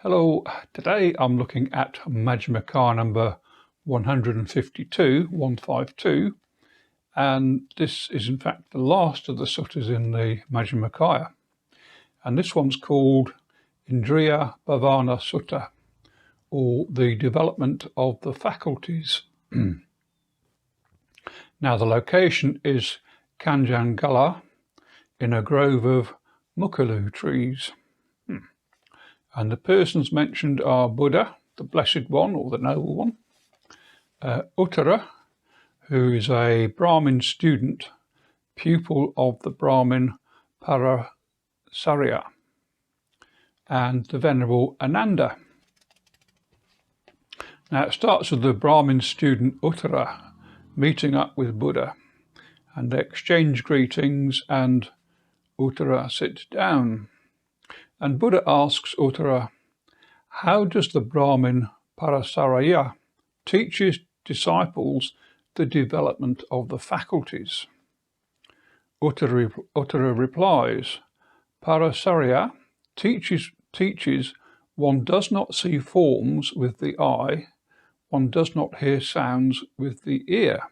Hello, today I'm looking at Majjhima number 152, and this is in fact the last of the suttas in the Majjhima, and this one's called IndriyaBhavana Sutta, or the development of the faculties. Now the location is Kanjangala in a grove of mukalu trees. And the persons mentioned are Buddha, the Blessed One or the Noble One, Uttara, who is a Brahmin student, pupil of the Brahmin Parasarya, and the Venerable Ananda. Now it starts with the Brahmin student Uttara meeting up with Buddha, and they exchange greetings, and Uttara sits down. And Buddha asks Uttara, how does the Brahmin Parasarya teach his disciples the development of the faculties? Uttara replies, Parasarya teaches one does not see forms with the eye, one does not hear sounds with the ear.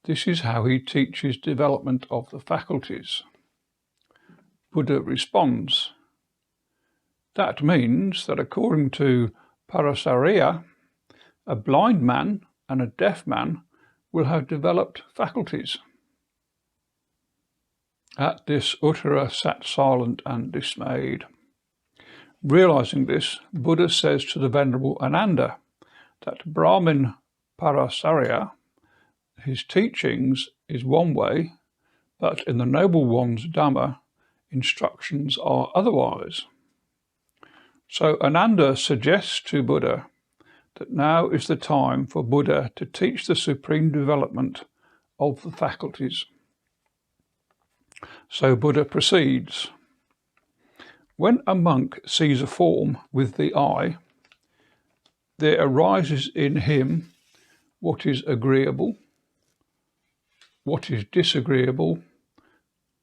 This is how he teaches development of the faculties. Buddha responds, that means that according to Parasarya, a blind man and a deaf man will have developed faculties. At this, Uttara sat silent and dismayed. Realizing this, Buddha says to the Venerable Ananda that Brahmin Parasarya, his teachings is one way, but in the Noble One's Dhamma, instructions are otherwise. So Ananda suggests to Buddha that now is the time for Buddha to teach the supreme development of the faculties. So Buddha proceeds. When a monk sees a form with the eye, there arises in him what is agreeable, what is disagreeable,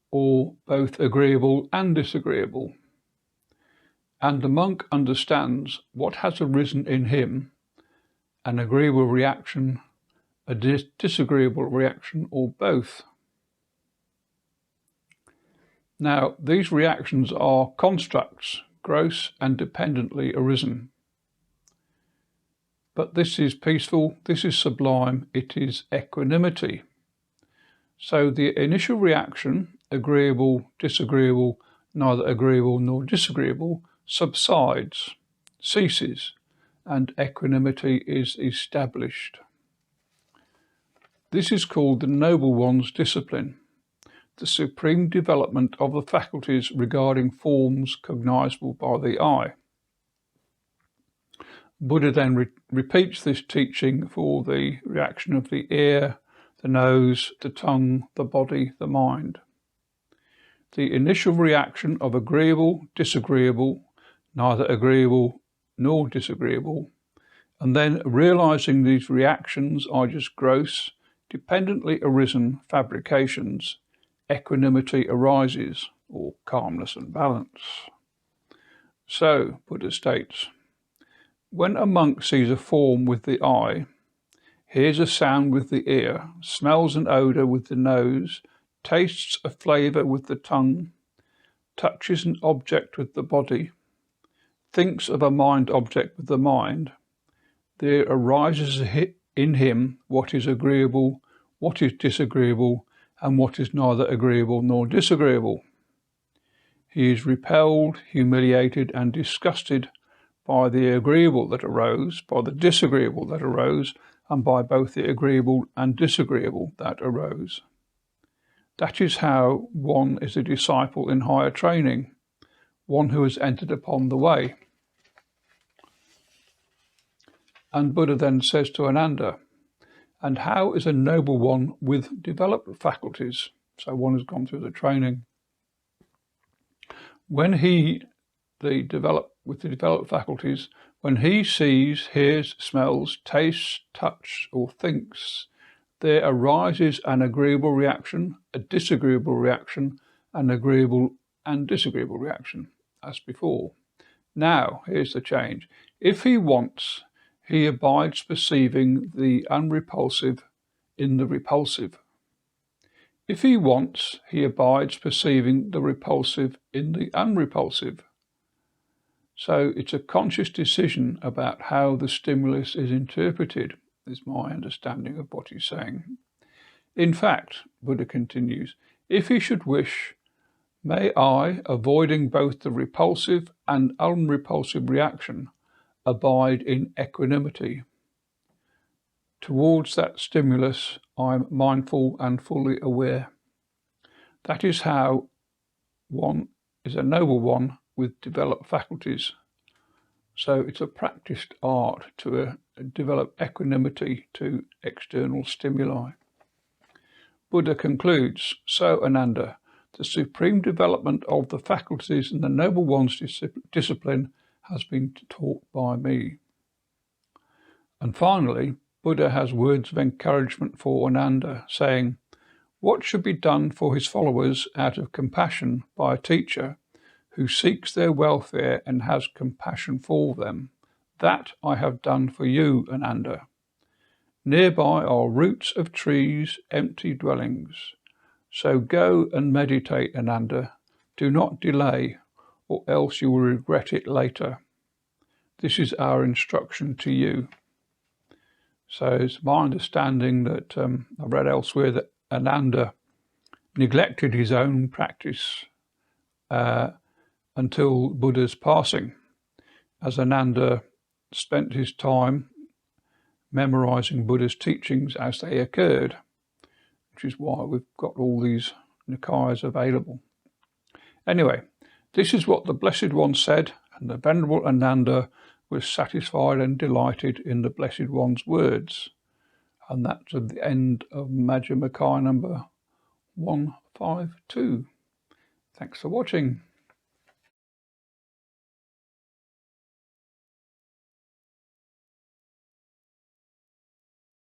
or both agreeable and disagreeable. And the monk understands what has arisen in him, an agreeable reaction, a disagreeable reaction, or both. Now, these reactions are constructs, gross and dependently arisen. But this is peaceful, this is sublime, it is equanimity. So the initial reaction, agreeable, disagreeable, neither agreeable nor disagreeable, subsides, ceases, and equanimity is established. This is called the Noble One's discipline, the supreme development of the faculties regarding forms cognizable by the eye. Buddha then repeats this teaching for the reaction of the ear, the nose, the tongue, the body, the mind. The initial reaction of agreeable, disagreeable, neither agreeable nor disagreeable, and then realizing these reactions are just gross, dependently arisen fabrications, equanimity arises, or calmness and balance. So, Buddha states, when a monk sees a form with the eye, hears a sound with the ear, smells an odour with the nose, tastes a flavour with the tongue, touches an object with the body, thinks of a mind object with the mind, there arises in him what is agreeable, what is disagreeable, and what is neither agreeable nor disagreeable. He is repelled, humiliated, and disgusted by the agreeable that arose, by the disagreeable that arose, and by both the agreeable and disagreeable that arose. That is how one is a disciple in higher training, one who has entered upon the way. And Buddha then says to Ananda, and how is a noble one with developed faculties, so one has gone through the training, when the developed faculties, when he sees, hears, smells, tastes, touches, or thinks, there arises an agreeable reaction, a disagreeable reaction, an agreeable and disagreeable reaction, as before. Now, here's the change. If he wants, he abides perceiving the unrepulsive in the repulsive. If he wants, he abides perceiving the repulsive in the unrepulsive. So it's a conscious decision about how the stimulus is interpreted, is my understanding of what he's saying. In fact, Buddha continues, if he should wish, may I, avoiding both the repulsive and unrepulsive reaction, abide in equanimity. Towards that stimulus, I'm mindful and fully aware. That is how one is a noble one with developed faculties. So it's a practiced art to develop equanimity to external stimuli. Buddha concludes, so Ananda, the supreme development of the faculties in the noble one's discipline has been taught by me. And finally, Buddha has words of encouragement for Ananda, saying, what should be done for his followers out of compassion by a teacher who seeks their welfare and has compassion for them? That I have done for you, Ananda. Nearby are roots of trees, empty dwellings. So go and meditate, Ananda. Do not delay, or else you will regret it later. This is our instruction to you. So it's my understanding that I've read elsewhere that Ananda neglected his own practice until Buddha's passing, as Ananda spent his time memorizing Buddha's teachings as they occurred, which is why we've got all these Nikayas available. Anyway, this is what the Blessed One said, and the Venerable Ananda was satisfied and delighted in the Blessed One's words. And that's at the end of Majjhima number 152. Thanks for watching.